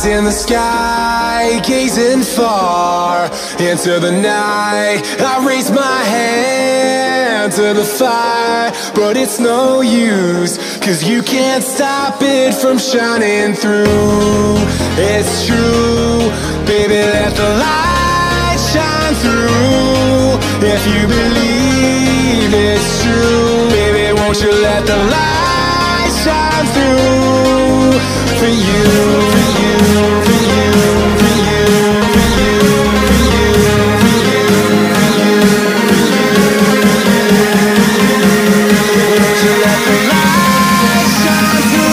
In the sky, gazing far into the night, I raise my hand to the fire, but it's no use, 'cause you can't stop it from shining through. It's true, baby, let the light shine through. If you believe it's true, baby, won't you let the light shine through for you, for you, for you, for you, for you, for you, for you, for you, won't you let the light shine through?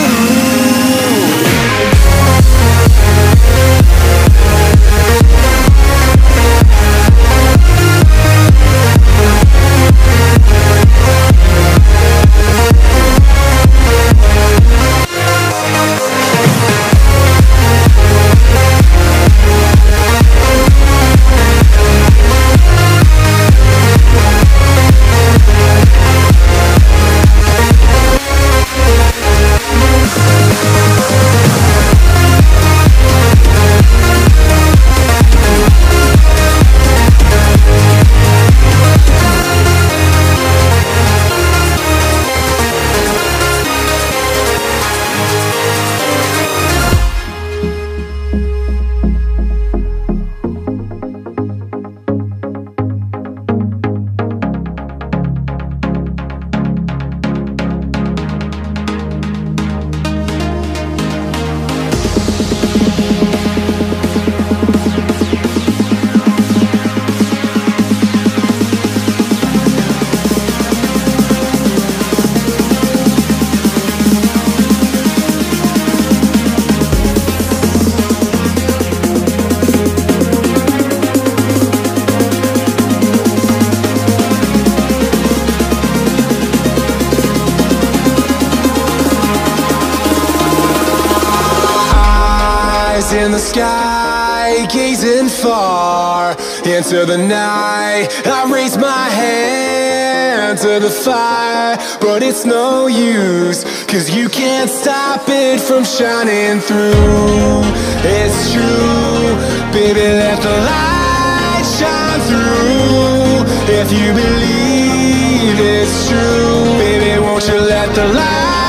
In the sky, gazing far into the night, I raise my hand to the fire, but it's no use, 'cause you can't stop it from shining through. It's true, baby, let the light shine through. If you believe it's true, baby, won't you let the light